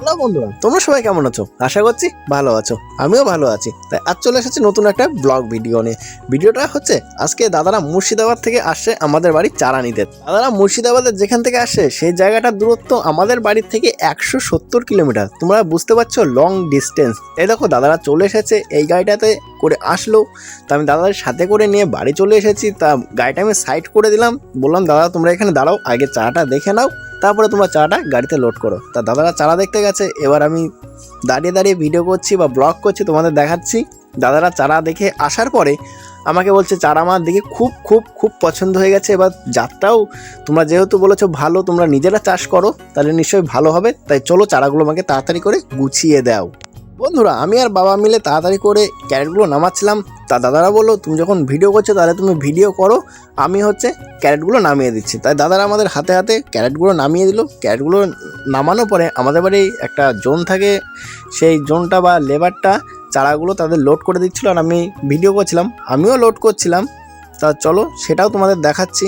Hello বন্ধুরা, তোমরা সবাই কেমন আছো? আশা করছি ভালো আছো, আমিও ভালো আছি। তাই আজ চলে এসেছি নতুন একটা ব্লগ ভিডিও নিয়ে। ভিডিওটা হচ্ছে আজকে দাদারা মুর্শিদাবাদ থেকে আসছে আমাদের বাড়ি চারা নিতে। দাদারা মুর্শিদাবাদের যেখান থেকে আসছে সেই জায়গাটার দূরত্ব আমাদের বাড়ির থেকে 170 কিলোমিটার। তোমরা বুঝতে পারছো, লং ডিস্টেন্স। এই দেখো দাদারা চলে এসেছে, এই গাড়িটাতে করে আসলো। তা আমি দাদাদের সাথে করে নিয়ে বাড়ি চলে এসেছি। তা গাড়িটা আমি সাইড করে দিলাম, বললাম দাদা তোমরা এখানে দাঁড়াও, আগে চাটা দেখে নাও, তারপরে তোমরা চাটা গাড়িতে লোড করো। তা দাদারা চারা দেখতে গেছে, এবার আমি দাঁড়িয়ে দাঁড়িয়ে ভিডিও করছি বা ব্লগ করছি, তোমাদের দেখাচ্ছি। দাদারা চারা দেখে আসার পরে আমাকে বলছে চারা আমার দেখে খুব খুব খুব পছন্দ হয়ে গেছে, এবার জাতটাও তোমরা যেহেতু বলেছো ভালো, তোমরা নিজেরা চাষ করো, তাহলে নিশ্চয়ই ভালো হবে। তাই চলো চারাগুলো আমাকে তাড়াতাড়ি করে গুছিয়ে দাও। বন্ধুরা, আমি আর বাবা মিলে তাড়াতাড়ি করে ক্যারেটগুলো নামাচ্ছিলাম। তা দাদারা বললো তুমি যখন ভিডিও করছো তাহলে তুমি ভিডিও করো, আমি হচ্ছে ক্যারেটগুলো নামিয়ে দিচ্ছি। তাই দাদারা আমাদের হাতে হাতে ক্যারেটগুলো নামিয়ে দিল। ক্যারেটগুলো নামানোর পরে আমাদের বাড়ি একটা জোন থাকে, সেই জোনটা বা লেবারটা চারাগুলো তাদের লোড করে দিচ্ছিলো, আর আমি ভিডিও করছিলাম, আমিও লোড করছিলাম। তা চলো সেটাও তোমাদের দেখাচ্ছি।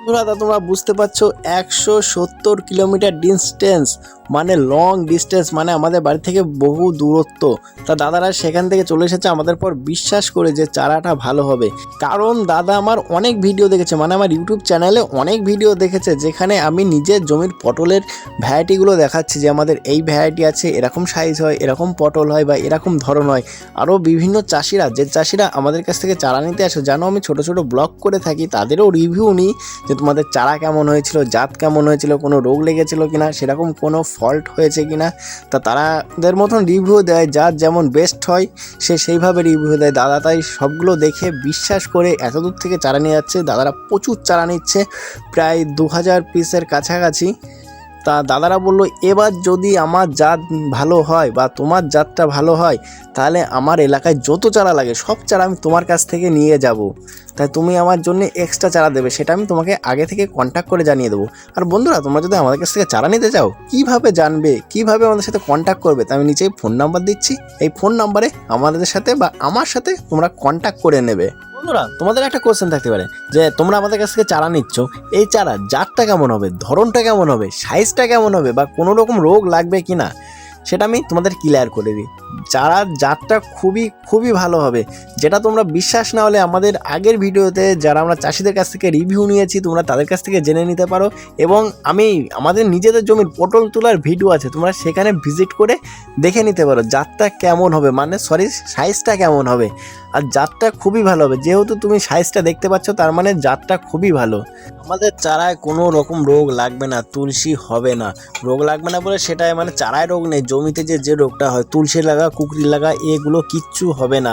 বন্ধুরা, তোমরা বুঝতে পারছো 170 কিলোমিটার ডিস্টেন্স, মানে লং ডিস্টেন্স, মানে আমাদের বাড়ি থেকে বহু দূরত্ব। তা দাদারা সেখান থেকে চলে এসেছে আমাদের পর বিশ্বাস করে যে চারাটা ভালো হবে। কারণ দাদা আমার অনেক ভিডিও দেখেছে, মানে আমার ইউটিউব চ্যানেলে অনেক ভিডিও দেখেছে, যেখানে আমি নিজের জমির পটলের ভ্যারাইটিগুলো দেখাচ্ছি যে আমাদের এই ভ্যারাইটি আছে, এরকম সাইজ হয়, এরকম পটল হয় বা এরকম ধরন হয়। আরও বিভিন্ন চাষিরা, যে চাষিরা আমাদের কাছ থেকে চারা নিতে আসে, জানো আমি ছোট ছোট ব্লগ করে থাকি, তাদেরও রিভিউ নিই যে তোমাদের চারা কেমন হয়েছিল, জাত কেমন হয়েছিল, কোনো রোগ লেগেছিল কিনা, সেরকম কোনো ফল্ট হয়েছে কিনা। তা তারাদের মতন রিভিউ দেয়, যার যেমন বেস্ট হয় সে সেইভাবে রিভিউ দেয়। দাদা তাই সবগুলো দেখে বিশ্বাস করে এত দূর থেকে চারা নিয়ে যাচ্ছে। দাদারা প্রচুর চারা নিচ্ছে, প্রায় 2000 পিসের কাছাকাছি। তা দাদারা বললো এবার যদি আমার জাত ভালো হয় বা তোমার জাতটা ভালো হয়, তাহলে আমার এলাকায় যত চারা লাগে সব চারা আমি তোমার কাছ থেকে নিয়ে যাব। তাই তুমি আমার জন্য এক্সট্রা চারা দেবে, সেটা আমি তোমাকে আগে থেকে কন্ট্যাক্ট করে জানিয়ে দেবো। আর বন্ধুরা, তোমরা যদি আমাদের কাছ থেকে চারা নিতে চাও, কীভাবে জানবে, কীভাবে আমাদের সাথে কন্ট্যাক্ট করবে, তা আমি নিচেই ফোন নাম্বার দিচ্ছি। এই ফোন নাম্বারে আমাদের সাথে বা আমার সাথে তোমরা কন্ট্যাক্ট করে নেবে। বন্ধুরা, তোমাদের একটা কোশ্চেন থাকতে পারে যে তোমরা আমাদের কাছ থেকে চারা নিচ্ছ, এই চারা জাতটা কেমন হবে, ধরনটা কেমন হবে, সাইজটা কেমন হবে, বা কোনো রকম রোগ লাগবে কি না, সেটা আমি তোমাদের ক্লিয়ার করে দিই। চারার জাতটা খুবই খুবই ভালো হবে, যেটা তোমরা বিশ্বাস না হলে আমাদের আগের ভিডিওতে যারা আমরা চাষিদের কাছ থেকে রিভিউ নিয়েছি, তোমরা তাদের কাছ থেকে জেনে নিতে পারো। এবং আমাদের নিজেদের জমির পটল তোলার ভিডিও আছে, তোমরা সেখানে ভিজিট করে দেখে নিতে পারো জাতটা কেমন হবে, মানে সাইজটা কেমন হবে। আর জাতটা খুবই ভালো হবে, যেহেতু তুমি সাইজটা দেখতে পাচ্ছ তার মানে জাতটা খুবই ভালো। আমাদের চারায় কোনো রকম রোগ লাগবে না, তুলসী হবে না। রোগ লাগবে না বলে সেটাই মানে চারায় রোগ নেই, জমিতে যে রোগটা হয় তুলসী লাগা, কুকরি লাগা, এগুলো কিচ্ছু হবে না।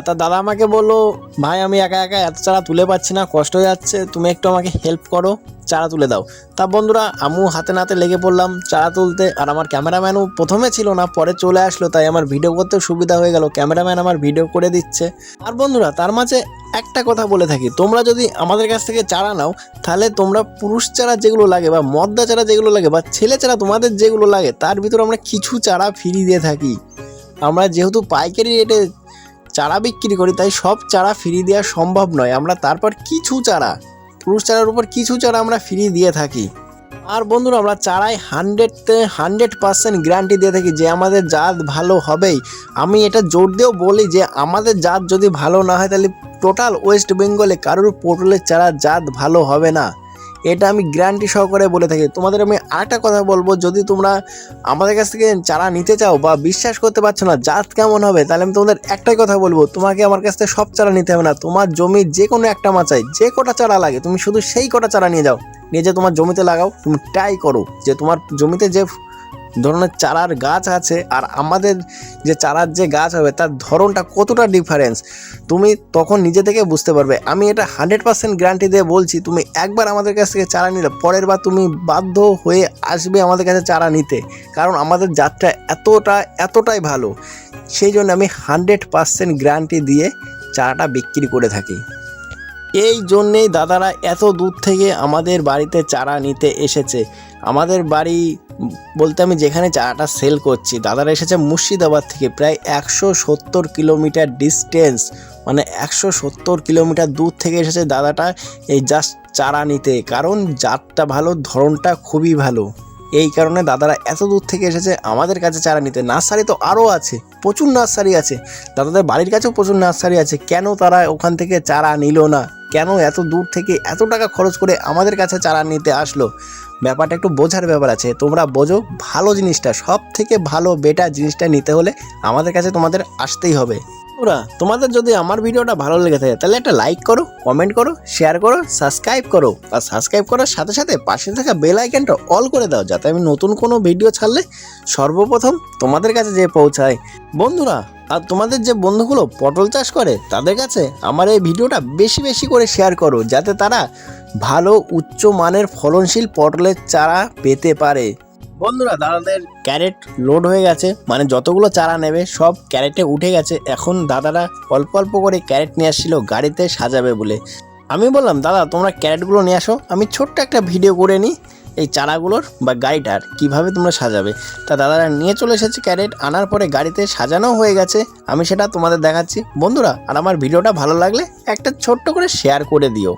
তা দাদা আমাকে বললো ভাই আমি একা একা এত চারা তুলে পাচ্ছি না, কষ্ট হয়ে যাচ্ছে, তুমি একটু আমাকে হেল্প করো, চারা তুলে দাও। তা বন্ধুরা, আমিও হাতে নাতে লেগে পড়লাম চারা তুলতে। আর আমার ক্যামেরাম্যানও প্রথমে ছিল না, পরে চলে আসলো, তাই আমার ভিডিও করতেও সুবিধা হয়ে গেল, ক্যামেরাম্যান আমার ভিডিও করে দিচ্ছে। আর বন্ধুরা, তার মাঝে একটা কথা বলে থাকি, তোমরা যদি আমাদের কাছ থেকে চারা নাও, তাহলে তোমরা পুরুষ চারা যেগুলো লাগে বা মদ্দা চারা যেগুলো লাগে বা ছেলে চারা তোমাদের যেগুলো লাগে, তার ভিতরে আমরা কিছু চারা ফ্রি দিয়ে থাকি। আমরা যেহেতু পাইকারি রেটে চারা বিক্রি করি, তাই সব চারা ফ্রি দেওয়া সম্ভব নয়। আমরা তারপর কিছু চারা, পুরুষ চারার উপর কিছু চারা আমরা ফ্রি দিয়ে থাকি। আর বন্ধুরা, আমরা চারায় 100% গ্যারান্টি দিয়ে থাকি যে আমাদের জাত ভালো হবেই। আমি এটা জোর দিয়েও বলি যে আমাদের জাত যদি ভালো না হয়, তাহলে টোটাল ওয়েস্ট বেঙ্গলে কারোর পটলের চারা জাত ভালো হবে না, এটা আমি গ্যারান্টি সহকারে বলে থাকি। তোমাদের আমি আরেকটা কথা বলবো, যদি তোমরা আমাদের কাছ থেকে চারা নিতে চাও বা বিশ্বাস করতে পারছো না জাত কেমন হবে, তাহলে আমি তোমাদের একটাই কথা বলবো, তোমাকে আমার কাছ থেকে সব চারা নিতে হবে না। তোমার জমির যে কোনো একটা মাচায় যে কটা চারা লাগে, তুমি শুধু সেই কটা চারা নিয়ে যাও, নিয়ে যে তোমার জমিতে লাগাও। তুমি ট্রাই করো যে তোমার জমিতে যে ধরনের চারার গাছ আছে আর আমাদের যে চারার যে গাছ হবে তার ধরনটা কতটা ডিফারেন্স, তুমি তখন নিজে থেকে বুঝতে পারবে। আমি এটা 100% গ্যারান্টি দিয়ে বলছি, তুমি একবার আমাদের কাছ থেকে চারা নিলে পরের বার তুমি বাধ্য হয়ে আসবে আমাদের কাছে চারা নিতে, কারণ আমাদের জাতটা এতটাই ভালো। সেই জন্য আমি 100% গ্যারান্টি দিয়ে চারাটা বিক্রি করে থাকি। এই জন্যেই দাদারা এত দূর থেকে আমাদের বাড়িতে চারা নিতে এসেছে। আমাদের বাড়ি বলতে আমি যেখানে চারাটা সেল করছি, দাদারা এসেছে মুর্শিদাবাদ থেকে, প্রায় 170 কিলোমিটার ডিস্টেন্স, মানে 170 কিলোমিটার দূর থেকে এসেছে দাদাটা এই জাস্ট চারা নিতে, কারণ জাতটা ভালো, ধরনটা খুবই ভালো। এই কারণে দাদারা এত দূর থেকে এসেছে আমাদের কাছে চারা নিতে। নার্সারি তো আরও আছে, প্রচুর নার্সারি আছে, দাদাদের বাড়ির কাছেও প্রচুর নার্সারি আছে। কেন তারা ওখান থেকে চারা নিল না, কেন এত দূর থেকে এত টাকা খরচ করে আমাদের কাছে চারা নিতে আসলো? ব্যাপারটা একটু বোঝার ব্যাপার আছে। তোমরা বোঝো ভালো জিনিসটা, সব থেকে ভালো বেটার জিনিসটা নিতে হলে আমাদের কাছে তোমাদের আসতেই হবে। তোমাদের যদি আমার ভিডিওটা ভালো লেগে থাকে তাহলে একটা লাইক করো, কমেন্ট করো, শেয়ার করো, সাবস্ক্রাইব করো। আর সাবস্ক্রাইব করার সাথে সাথে পাশে থাকা বেল আইকনটা অল করে দাও, যাতে আমি নতুন কোনো ভিডিও ছাড়লে সর্বপ্রথম তোমাদের কাছে যেয়ে পৌঁছায়। বন্ধুরা, আর তোমাদের যে বন্ধুগুলো পটল চাষ করে তাদের কাছে আমার এই ভিডিওটা বেশি বেশি করে শেয়ার করো, যাতে তারা ভালো উচ্চ মানের ফলনশীল পটলের চারা পেতে পারে। বন্ধুরা, দাদাদের ক্যারেট লোড হয়ে গেছে, মানে যতগুলো চারা নেবে সব ক্যারেটে উঠে গেছে। এখন দাদারা অল্প অল্প করে ক্যারেট নিয়ে আসছিল গাড়িতে সাজাবে বলে। আমি বললাম, দাদা তোমরা ক্যারেটগুলো নিয়ে আসো, আমি ছোট্ট একটা ভিডিও করে নিই এই চারাগুলোর বা গাড়িটার কীভাবে তোমরা সাজাবে। তা দাদারা নিয়ে চলে এসেছে ক্যারেট, আনার পরে গাড়িতে সাজানো হয়ে গেছে। আমি সেটা তোমাদের দেখাচ্ছি বন্ধুরা। আর আমার ভিডিওটা ভালো লাগলে একটা ছোট্ট করে শেয়ার করে দিও।